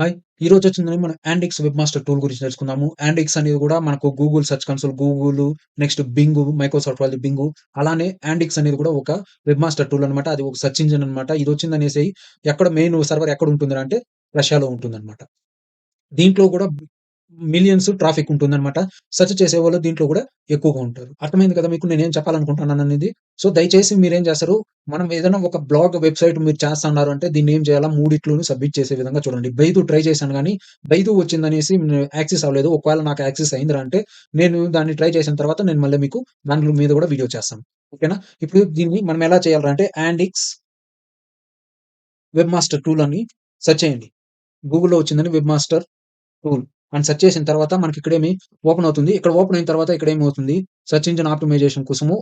Hi! ఈరోజొచ్చిందని మనం యాండిక్స్ web master tool గురించి తెలుసుకుందాము. యాండిక్స్ అనేది గూడా మనకు Google search console, next Bingo, Microsoft వాళ్ళది బింగు. అలానే యాండిక్స్ అనేది కూడా ఒక వెబ్ మాస్టర్ టూల్ అనమాట. అది ఒక సెర్చ్ ఇంజిన్ అనమాట. ఇదొచ్చిందనేసి ఎక్కడ మెయిన్ సర్వర్ ఎక్కడుంటుందిరా అంటే రష్యాలో ఉంటుందనమాట. దీంట్లో గూడా మిలియన్స్ ట్రాఫిక్ ఉంటుందనమాట. సెర్చ్ చేసేవాళ్ళు దీంట్లో గూడా ఎక్కువగా ఉంటారు. అర్థమైంది కదా మీకు నేనేం చెప్పాలనుకుంటున్నాననేది. సో, దయచేసి మీరేం చేస్తారు, మనం ఏదైనా ఒక బ్లాగ్ వెబ్‌సైట్ మీరు చేస్తన్నారు అంటే దీన్నేం చేయాలా మూడిట్లోనూ సబ్మిట్ చేసే విధంగా చూడండి. బైదు ట్రై చేశాను గానీ, బైదు వచ్చిందనేసి యాక్సెస్ అవ్వలేదు. ఒకవేళ నాకు యాక్సెస్ అయిందిరా అంటే, నేను దాన్ని ట్రై చేసిన తర్వాత నేను మళ్ళీ మీకు దాంట్లో మీద గూడా వీడియో చేస్తాను. ఓకేనా? ఇప్పుడు దీన్ని మనం ఎలా చేయాలిరా అంటే, యాండిక్స్ వెబ్ మాస్టర్ టూల్ అని సెర్చ్ చేయండి. గూగుల్‌లో వచ్చిందని వెబ్ మాస్టర్ టూల్ అని సెర్చ్ చేసిన తర్వాత మనకిక్కడేమి ఓపెన్ అవుతుంది. ఇక్కడ ఓపెన్ అయిన తర్వాత ఇక్కడేమవుతుంది, సెర్చ్ ఇంజిన్ ఆప్టిమైజేషన్ కోసము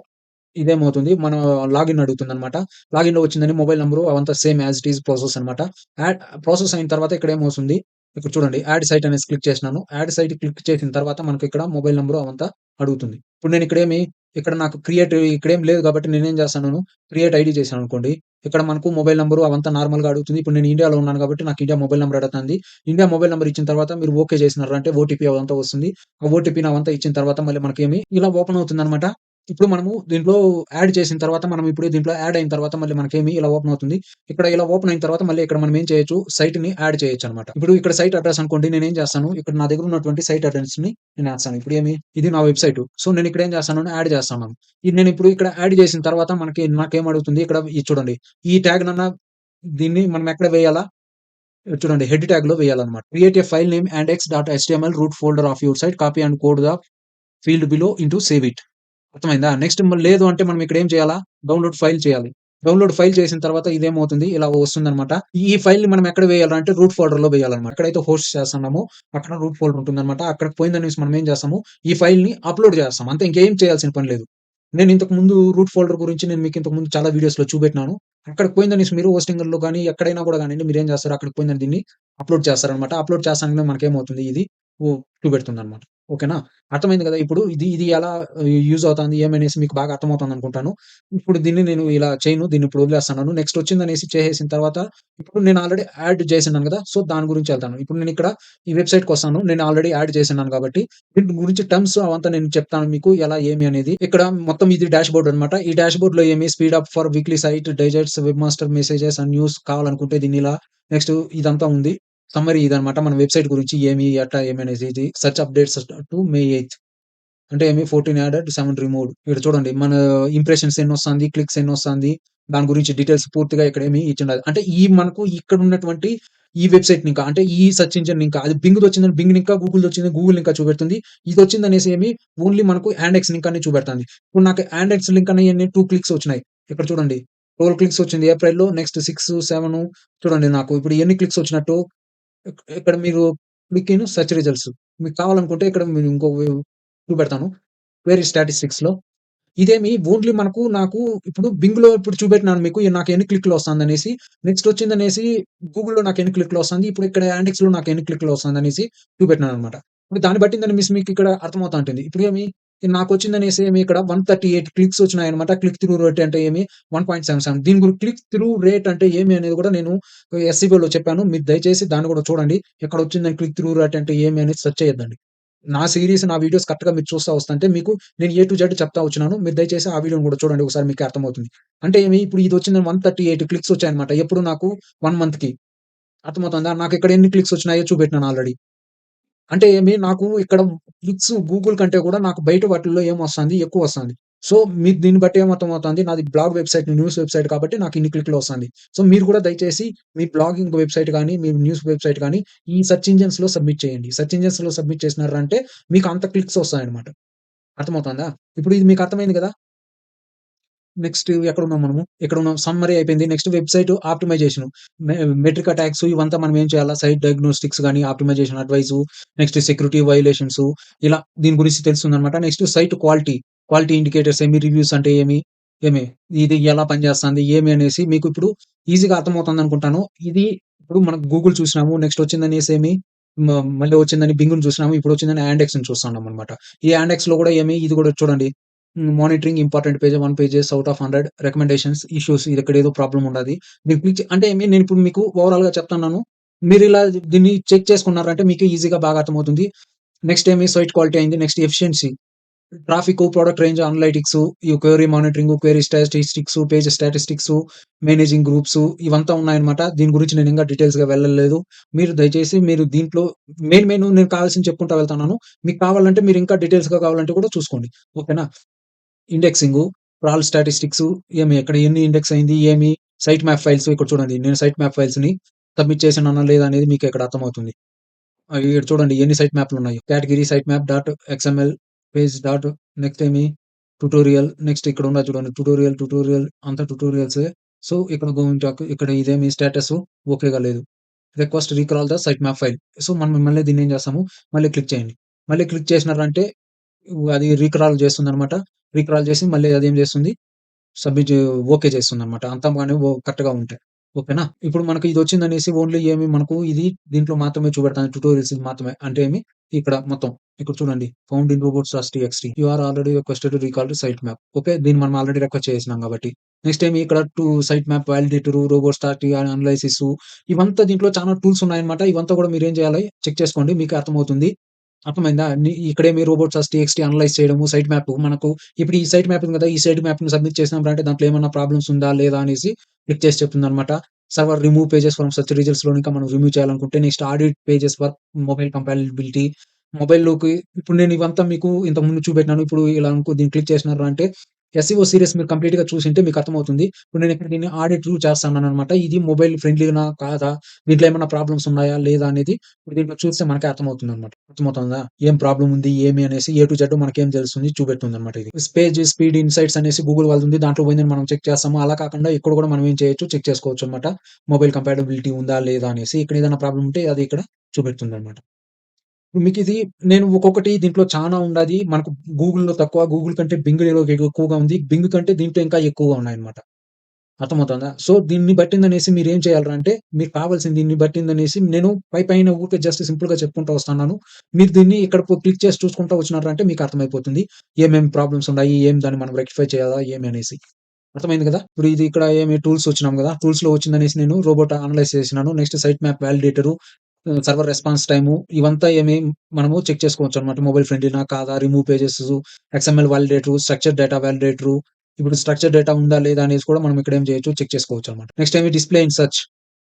ఇదేమవుతుంది, మన లాగిన్ అడుగుతుందనమాట. లాగిన్‌లో వచ్చిందని మొబైల్ నంబరు అవంతా same as it is process అనమాట. యాడ్ ప్రాసెస్ అయిన తర్వాత ఇక్కడేమొస్తుంది, ఇక్కడ చూడండి యాడ్ సైట్ అనేసి క్లిక్ చేసినాను. యాడ్ సైట్ క్లిక్ చేసిన తర్వాత మనకిక్కడ మొబైల్ నంబరు అవంతా అడుగుతుంది. ఇప్పుడు నేనిక్కడేమి, ఇక్కడ నాకు క్రియేట్ ఇక్కడేం లేదు కాబట్టి నేనేం చేస్తున్నాను, క్రియేట్ ఐడీ చేశాననుకోండి. ఇక్కడ మనకు మొబైల్ నంబరు అవంతా నార్మల్‌గా అడుగుతుంది. ఇప్పుడు నేను ఇండియాలో ఉన్నాను కాబట్టి నాకు ఇండియా మొబైల్ నంబర్ అడుగుతాంది. ఇండియా మొబైల్ నంబర్ ఇచ్చిన తర్వాత మీరు ఓకే చేసినారు అంటే ఓటీపీ అవంతా వస్తుంది. ఆ ఓటీపీని అవంతా ఇచ్చిన తర్వాత మళ్ళీ మనకేమి ఇలా ఓపెన్ అవుతుందనమాట. ఇప్పుడు మనము దీంట్లో యాడ్ చేసిన తర్వాత మనం ఇప్పుడు దీంట్లో యాడ్ అయిన తర్వాత మళ్ళీ మనకేమి ఇలా ఓపెన్ అవుతుంది. ఇక్కడ ఇలా ఓపెన్ అయిన తర్వాత మళ్ళీ ఇక్కడ మనం ఏం చేయొచ్చు, సైట్‌ని యాడ్ చేయొచ్చనమాట. ఇప్పుడు ఇక్కడ సైట్ అడ్రెస్ అనుకోండి నేనేం చేస్తాను, ఇక్కడ నా దగ్గర ఉన్నటువంటి సైట్ అడ్రెస్‌ని నేనేస్తాను. ఇప్పుడు ఏమి ఇది నా వెబ్‌సైటు. సో, నేను ఇక్కడ ఏం చేస్తాను యాడ్ చేస్తున్నాను. ఇది నేనిప్పుడు ఇక్కడ యాడ్ చేసిన తర్వాత నాకేం అడుగుతుంది ఇక్కడ ఇది చూడండి. ఈ ట్యాగ్‌నన్నా దీన్ని మనం ఎక్కడ వేయాలా? చూడండి హెడ్ ట్యాగ్‌లో వేయాలన్నమాట. Create a file name andex.html root folder of your site. Copy and code the field below into save it. అర్థమైందా? నెక్స్ట్ లేదు అంటే మనం ఇక్కడ ఏం చేయాలా? డౌన్‌లోడ్ ఫైల్ చేయాలి. డౌన్‌లోడ్ ఫైల్ చేసిన తర్వాత ఇదేమవుతుంది, ఇలా వస్తుందన్నమాట. ఈ ఫైల్‌ని మనం ఎక్కడ వేయాలంటే రూట్ ఫోల్డర్‌లో వేయాలన్నమాట. ఎక్కడైతే హోస్ట్ చేస్తున్నామో అక్కడ రూట్ ఫోల్డర్ ఉంటుందన్నమాట. అక్కడికి పోయిందనేసి మనం ఏం చేస్తాము, ఈ ఫైల్‌ని అప్‌లోడ్ చేస్తాం. అంతే ఇంకేం చేయాల్సిన పని లేదు. నేను ఇంతకు ముందు రూట్ ఫోల్డర్ గురించి నేను మీకు ఇంతకు ముందు చాలా వీడియోస్‌లో చూపెట్టినాను. అక్కడికి పోయిందనేసి మీరు హోస్టింగర్‌లో గాని, ఎక్కడైనా కూడా గానియండి మీరేం చేస్తారు, అక్కడికి పోయిందని దీన్ని అప్‌లోడ్ చేస్తారన్నమాట. అప్‌లోడ్ చేస్తాంగానే మనకేమవుతుంది ఇది చూపెడుతుందన్నమాట. ఓకేనా? అర్థమైంది గదా! ఇప్పుడు ఇది ఎలా యూజ్ అవుతాంది ఏమనేసి మీకు బాగా అర్థమవుతుందనుకుంటాను. ఇప్పుడు దీన్ని నేను ఇలా చేయను. దీన్ని ఇప్పుడు వదిలేస్తున్నాను. నెక్స్ట్ వచ్చిందనేసి చేసేసిన తర్వాత ఇప్పుడు నేను ఆల్రెడీ యాడ్ చేసున్నాను గదా! సో, దాని గురించి ఎళ్తాను. ఇప్పుడు నేనిక్కడ ఈ వెబ్‌సైట్‌కొస్తాను. నేను ఆల్రెడీ యాడ్ చేసున్నాను కాబట్టి వీటి గురించి టర్మ్స్ అవంతా నేను చెప్తాను మీకు ఎలా ఏమి అనేది. ఇక్కడ మొత్తం ఇది డాష్‌బోర్డ్ అన్నమాట. ఈ డాష్‌బోర్డ్‌లో ఏమి speed up for weekly site digests, webmaster messages and news కావాలనుకుంటే దీన్నిలా నెక్స్ట్ ఇదంతా ఉంది. సమ్మరీ ఇదన్నమాట. మన వెబ్‌సైట్ గురించి ఏమి, ఎట్లా, ఏమనేసి ఇది సెర్చ్ అప్‌డేట్స్ టు మే 8 అంటే ఏమి 14 యాడెడ్, 7 రిమూవ్డ్. ఇక్కడ చూడండి మన ఇంప్రెషన్స్ ఎన్నొస్తాంది, క్లిక్స్ ఎన్నొస్తాంది, దాని గురించి డీటెయిల్స్ పూర్తిగా ఇక్కడేమి ఇచ్చుండాది. అంటే ఈ మనకు ఇక్కడున్నటువంటి ఈ వెబ్‌సైట్‌ని ఇంకా అంటే ఈ సెర్చ్ ఇంజిన్‌ని ఇంకా అది బింగ్‌దొచ్చిందని బింగ్‌ని ఇంకా, గూగుల్‌దొచ్చింది గూగుల్‌ని ఇంకా చూపెడుతుంది. ఇదొచ్చిందనేసి ఏమి ఓన్లీ మనకు యాండెక్స్ లింక్ అని చూపెడతాంది. ఇప్పుడు నాకు యాండెక్స్ లింక్ అని ఎన్ని 2 క్లిక్స్ వచ్చినాయి. ఇక్కడ చూడండి 12 క్లిక్స్ వచ్చింది ఏప్రిల్‌లో. నెక్స్ట్ 6, 7 చూడండి నాకు ఇప్పుడు ఎన్ని క్లిక్స్ వచ్చినట్టు ఇక్కడ మీరు క్లిక్ ఇన్ సెర్చ్ రిజల్ట్స్. మీకు కావాలనుకుంటే ఇక్కడ మీరు ఇంకో చూపెడతాను. క్వెరీ స్టాటిస్టిక్స్‌లో ఇదేమి ఓన్లీ నాకు ఇప్పుడు బింగ్‌లో ఇప్పుడు చూపెట్టినాను మీకు నాకు ఎన్ని క్లిక్‌లు వస్తాందనేసి. నెక్స్ట్ వచ్చిందనేసి గూగుల్‌లో నాకు ఎన్ని క్లిక్‌లు వస్తాంది. ఇప్పుడు ఇక్కడ యాండెక్స్‌లో నాకు ఎన్ని క్లిక్‌లు వస్తాందనేసి చూపెట్టినాననమాట. ఇప్పుడు దాన్ని బట్టిందని మీకిక్కడ అర్థమవుతా ఉంటుంది. ఇప్పుడేమి నాకొచ్చిందనేసి ఏమి ఇక్కడ 138 క్లిక్స్ వచ్చినాయన్నమాట. క్లిక్ త్రూ రేట్ అంటే ఏమి 1.77 దీని క్లిక్ త్రూ రేట్ అంటే ఏమి అనేది కూడా నేను ఎస్‌సిఓలో చెప్పాను. మీరు దయచేసి దాన్ని కూడా చూడండి. ఎక్కడొచ్చిందని క్లిక్ త్రూ రేట్ అంటే ఏమి అనేది సెర్చ్ చేయొద్దండి. నా వీడియోస్ కరెక్ట్‌గా మీరు చూస్తా వస్తుంటే మీకు నేను ఏ టు జెడ్ చెప్తా వచ్చినాను. మీరు దయచేసి ఆ వీడియోని కూడా చూడండి. ఒకసారి మీకే అర్థమవుతుంది. అంటే ఏమి ఇప్పుడు ఇదొచ్చిందని 138 క్లిక్స్ వచ్చాయన్నమాట. ఎప్పుడు నాకు 1 మంత్‌కి. అర్థమవుతుందా? నాకిక్కడ ఎన్ని క్లిక్స్ వచ్చినాయో చూపెట్టినాను ఆల్రెడీ. అంటే ఏమి నాకు ఇక్కడ క్లిక్స్ గూగుల్ కంటే కూడా నాకు బయట వాటిల్లో ఏమొస్తాంది ఎక్కువొస్తాంది. సో, మీకు దీన్ని బట్టి ఏమర్థమవుతాంది నాది బ్లాగ్ వెబ్‌సైట్, న్యూస్ వెబ్‌సైట్ కాబట్టి నాకు ఇన్ని క్లిక్‌లు వస్తాంది. సో, మీరు కూడా దయచేసి మీ బ్లాగింగ్ వెబ్‌సైట్ గాని, మీ న్యూస్ వెబ్‌సైట్ గాని ఈ సెర్చ్ ఇంజిన్స్‌లో సబ్మిట్ చేయండి. సెర్చ్ ఇంజిన్స్‌లో సబ్మిట్ చేసినారంటే మీకు అంత క్లిక్స్ వస్తాయన్నమాట. అర్థమవుతుందా? ఇప్పుడు ఇది మీకు అర్థమైంది గదా! నెక్స్ట్ ఎక్కడున్నాం మనము? ఇక్కడున్నాం. సమ్మరీ అయిపోయింది. Next website optimisation. మె మెట్రిక్ అటాక్స్ ఇవంతా మనం ఏం చేయాలా? సైట్ డయాగ్నోస్టిక్స్ గాని, optimisation advice, next security violations ఇలా దీని గురించి తెలుస్తుందనమాట. Next site quality, quality indicators ఏమి, రివ్యూస్ అంటే ఏమి, ఏమి ఇది ఎలా పనిచేస్తాంది, ఏమి అనేసి మీకు ఇప్పుడు ఈజీగా అర్థమవుతుందనుకుంటాను. ఇది ఇప్పుడు మనం గూగుల్ చూసినాము. నెక్స్ట్ వచ్చిందనేసి ఏమి మళ్ళీ వచ్చిందని బింగ్‌ని చూసినాము. ఇప్పుడు వచ్చిందని యాండెక్స్‌ని చూస్తున్నామనమాట. ఈ యాండెక్స్‌లో కూడా ఏమి ఇది కూడా చూడండి. Monitoring important page 1 pages out of 100 recommendations issues ఇదెక్కడేదో ప్రాబ్లమ్ ఉండాది. మీరు క్లిక్ అంటే నేనిప్పుడు మీకు ఓవరాల్‌గా చెప్తన్నాను. మీరిలా దీన్ని చెక్ చేసుకున్నారంటే మీకు ఈజీగా బాగా అర్థమవుతుంది. నెక్స్ట్ ఏమి సైట్ క్వాలిటీ అయింది. Next efficiency. Traffic, product range analytics, ఈ query monitoring, query statistics, page statistics, managing groups ఇవంతా ఉన్నాయన్నమాట. దీని గురించి నేనింకా డీటెయిల్స్‌గా వెళ్ళలేదు. మీరు దయచేసి మీరు దీంట్లో మెయిన్ నేను కావాల్సింది చెప్పుకుంటా వెళ్తున్నాను. మీకు కావాలంటే మీరు ఇంకా డీటెయిల్స్‌గా కావాలంటే కూడా చూసుకోండి. ఓకేనా? ఇండెక్సింగు, ఆల్ స్టాటిస్టిక్సు ఎక్కడ ఎన్ని ఇండెక్స్ అయింది, సైట్ మ్యాప్ ఫైల్స్ ఇక్కడ చూడండి. నేను సైట్ మ్యాప్ ఫైల్స్‌ని సబ్మిట్ చేశానా లేదా అనేది మీకు ఇక్కడ అర్థమవుతుంది. ఇక్కడ చూడండి ఎన్ని సైట్ మ్యాప్‌లున్నాయో. Category site map dot XML page dot next tutorial next ఇక్కడ ఉన్నది చూడండి. ట్యుటోరియల్ అంతా ట్యుటోరియల్సే. సో, ఇక్కడ గోయింగ్ టాక్ ఇక్కడ ఇదేమి స్టేటసు ఓకేగా లేదు. Request recall the site map file. So, మనం మళ్ళీ దీన్నేం చేస్తాము, మళ్ళీ క్లిక్ చేయండి. మళ్ళీ క్లిక్ చేసినారంటే అది రీక్రాల్ చేస్తుందనమాట. రీక్రాల్ చేసి మళ్ళీ అదేం చేస్తుంది, సబ్మిట్ ఓకే చేస్తుందనమాట. అంతా బానే కరెక్ట్‌గా ఉంటే. ఓకేనా? ఇప్పుడు మనకు ఇదొచ్చిందనేసి ఓన్లీ మనకు ఇది దీంట్లో మాత్రమే చూపెడతాను. ట్యుటోరియల్స్ మాత్రమే. అంటే ఇక్కడ మొత్తం. ఇక్కడ చూడండి. Found in robots. You are already requested to recall to site map. Okay. దీన్ని మనం ఆల్రెడీ రిక్వెస్ట్ చేసినాం కాబట్టి. నెక్స్ట్ ఇక్కడ సైట్ మ్యాప్ వాలిడేటరు, రోబోట్స్.st అనలైసిసు ఇవంతా దీంట్లో చాలా టూల్స్ ఉన్నాయన్నమాట. ఇవంతా కూడా మీరేం చేయాలి చెక్ చేసుకోండి. మీకే అర్థమవుతుంది. అర్థమైందా? ఇక్కడేమి రోబోట్స్.txt అనలైజ్ చేయడము, సైట్ మ్యాప్ మనకు ఇప్పుడు ఈ సైట్ మ్యాప్ ఉంది కదా! ఈ సైట్ మ్యాప్‌ని సబ్మిట్ చేసినప్పుడంటే దాంట్లో ఏమన్నా ప్రాబ్లమ్స్ ఉందా? లేదా? అనేసి క్లిక్ చేసి చెప్తుందనమాట. Server remove pages from search రిజల్ట్స్‌లో ఇంకా మనం రిమూవ్ చేయాలనుకుంటే next audit pages for mobile compatibility. మొబైల్‌లోకి ఇప్పుడు నేను ఇవంతా మీకు ఇంతకుముందు చూపెట్టినాను. ఇప్పుడు ఇలా దీన్ని క్లిక్ చేసినారు అంటే ఎస్‌ఈఓ సీరీస్ మీరు కంప్లీట్‌గా చూసింటే మీకు అర్థమవుతుంది. ఇప్పుడు నేను ఇక్కడ దీన్ని ఆడిట్ చేస్తున్నాననమాట. ఇది మొబైల్ ఫ్రెండ్లీనా? కాదా? దీంట్లో ఏమన్నా ప్రాబ్లమ్స్ ఉన్నాయా? లేదా? అనేది ఇప్పుడు దీంట్లో చూస్తే మనకే అర్థమవుతుందనమాట. అర్థమవుతుందా? ఏం ప్రాబ్లమ్ ఉంది? అనేసి ఏ టు జెడ్ మనకేం తెలుస్తుంది చూపెడుతుందనమాట ఇది. స్పీడ్ ఇన్‌సైట్స్ అనేసి గూగుల్ వాళ్ళదుంది. దాంట్లో పోయి మనం చెక్ చేస్తాము. అలా కాకుండా ఇక్కడ కూడా మనం ఏం చేయొచ్చు చెక్ చేసుకోవచ్చనమాట. మొబైల్ కంపాటిబిలిటీ ఉందా? లేదా? అనేసి ఇక్కడ ఏదైనా ప్రాబ్లమ్ ఉంటే అది ఇక్కడ చూపెడుతుందనమాట. మీకిది నేను ఒక్కొక్కటి దీంట్లో చానా ఉండాది. మనకు గూగుల్‌లో తక్కువ. గూగుల్ కంటే బింగ్‌లో ఎక్కువగా ఉంది. బింగ్ కంటే దీంట్లో ఇంకా ఎక్కువగా ఉన్నాయన్నమాట. అర్థమవుతుందా? సో, దీన్ని బట్టిందనేసి మీరేం చేయాలిరా అంటే, మీకు కావాల్సింది దీన్ని బట్టిందనేసి నేను పైన ఊరికే జస్ట్ సింపుల్‌గా చెప్పుకుంటూ వస్తన్నాను. మీరు దీన్ని ఇక్కడ క్లిక్ చేసి చూసుకుంటా వచ్చినారంటే మీకు అర్థమైపోతుంది. ఏమేం ప్రాబ్లమ్స్ ఉన్నాయి? దాన్ని మనం రెక్టిఫై చేయాలా? అనేసి. అర్థమైంది కదా! ఇప్పుడు ఇది ఇక్కడ టూల్స్ వచ్చినాం కదా! టూల్స్‌లో వచ్చిందనేసి నేను రోబోట్ అనలైజ్ చేసినాను. Next site map validator, server response time ఇవంతా మనము చెక్ చేసుకోవచ్చనమాట. మొబైల్ ఫ్రెండ్లీనా? కాదా? Remove pages, XML validator, structure data validator. ఇప్పుడు స్ట్రక్చర్ డేటా ఉందా? లేదా? అనేసి కూడా మనం ఇక్కడ ఏం చేయొచ్చు చెక్ చేసుకోవచ్చనమాట. Next display in search.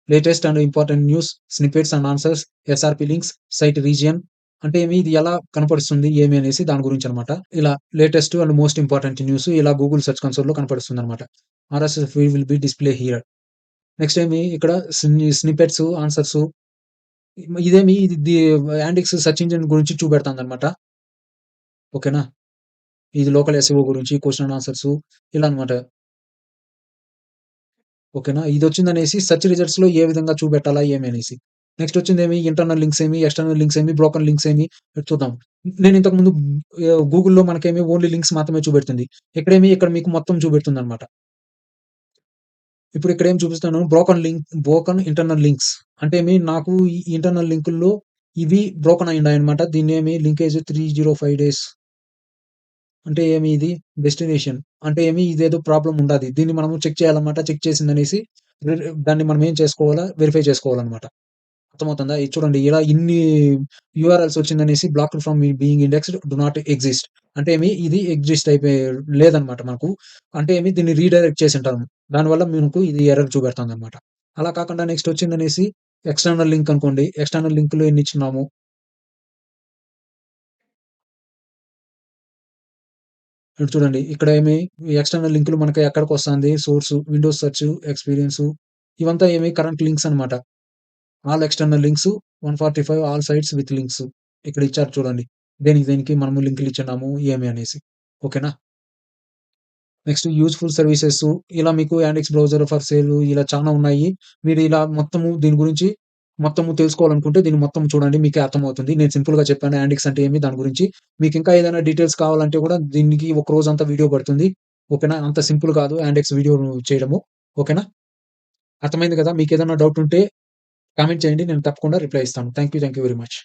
Latest and important news, snippets and answers, SRP links, site region అంటే ఇది ఎలా కనపడుస్తుంది అనేసి దాని గురించనమాట. ఇలా latest and most important news ఇలా గూగుల్ సెర్చ్ కన్సోల్‌లో కనపడుస్తుందనమాట. RSS feed will be display here. Next ఇక్కడ స్నిప్పెట్స్, ఆన్సర్స్ ఇది యాండిక్స్ సెర్చ్ ఇంజిన్ గురించి చూపెడతాందనమాట. ఓకేనా? ఇది లోకల్ ఎస్‌ఈఓ గురించి క్వెషన్ అండ్ ఆన్సర్స్ ఇలా అన్నమాట. ఓకేనా? ఇదొచ్చిందనేసి సెర్చ్ రిజల్ట్స్‌లో ఏ విధంగా చూపెట్టాలా అనేసి. నెక్స్ట్ వచ్చిందేమి internal links external links broken links చూద్దాం. నేను ఇంతకు ముందు గూగుల్‌లో మనకేమి ఓన్లీ లింక్స్ మాత్రమే చూపెడుతుంది. ఇక్కడ మీకు మొత్తం చూపెడుతుందనమాట. ఇప్పుడు ఇక్కడేం చూపిస్తున్నాను బ్రోకెన్ ఇంటర్నల్ లింక్స్. అంటే నాకు ఈ ఇంటర్నల్ లింకుల్లో ఇవి బ్రోకెన్ అయ్యుండాయన్నమాట. దీన్నేమి లింకేజ్ 305 డేస్ అంటే ఇది డెస్టినేషన్. అంటే ఇదేదో ప్రాబ్లమ్ ఉండాది. దీన్ని మనము చెక్ చేయాలన్నమాట. చెక్ చేసిందనేసి దాన్ని మనం ఏం చేసుకోవాలా? వెరిఫై చేసుకోవాలన్నమాట. అర్థమవుతుందా? ఇది చూడండి ఇలా ఇన్ని యూఆర్ఎల్స్ వచ్చిందనేసి blocked from being indexed do not exist. అంటే ఇది ఎగ్జిస్ట్ లేదన్నమాట మనకు. అంటే దీన్ని రీడైరెక్ట్ చేసుంటాము. దానివల్ల మనకు ఇది ఎర్రర్ చూపెడుతుందన్నమాట. అలా కాకుండా నెక్స్ట్ వచ్చిందనేసి ఎక్స్‌టర్నల్ లింక్ అనుకోండి. ఎక్స్‌టర్నల్ లింక్‌లో ఎన్నిచ్చున్నాము. ఇక్కడ చూడండి. ఇక్కడ ఎక్స్‌టర్నల్ లింకులు మనకి ఎక్కడికొస్తాంది సోర్సు, విండోస్ సెర్చ్, ఎక్స్‌పీరియన్సు ఇవంతా కరెంట్ లింక్స్ అన్నమాట. All external links 145 all sites with links. ఇక్కడ ఇచ్చారు చూడండి. దేనికి మనము లింకులు ఇచ్చున్నాము అనేసి. ఓకేనా? నెక్స్ట్ యూజ్‌ఫుల్ సర్వీసెస్ ఇలా మీకు యాండెక్స్ బ్రౌజర్ ఫర్ సేల్ ఇలా చానా ఉన్నాయి. మీరు ఇలా దీని గురించి తెలుసుకోవాలనుకుంటే దీన్ని మొత్తం చూడండి. మీకే అర్థమవుతుంది. నేను సింపుల్‌గా చెప్పాను యాండెక్స్ అంటే దాని గురించి. మీకింకా ఏదైనా డీటెయిల్స్ కావాలంటే కూడా దీనికి ఒక రోజంతా వీడియో పడుతుంది. ఓకేనా? అంత సింపుల్ కాదు యాండెక్స్ వీడియో చేయడము. ఓకేనా? అర్థమైంది కదా! మీకేదైనా డౌట్ ఉంటే కామెంట్ చేయండి. నేను తప్పకుండా రిప్లై ఇస్తాను. Thank you very much.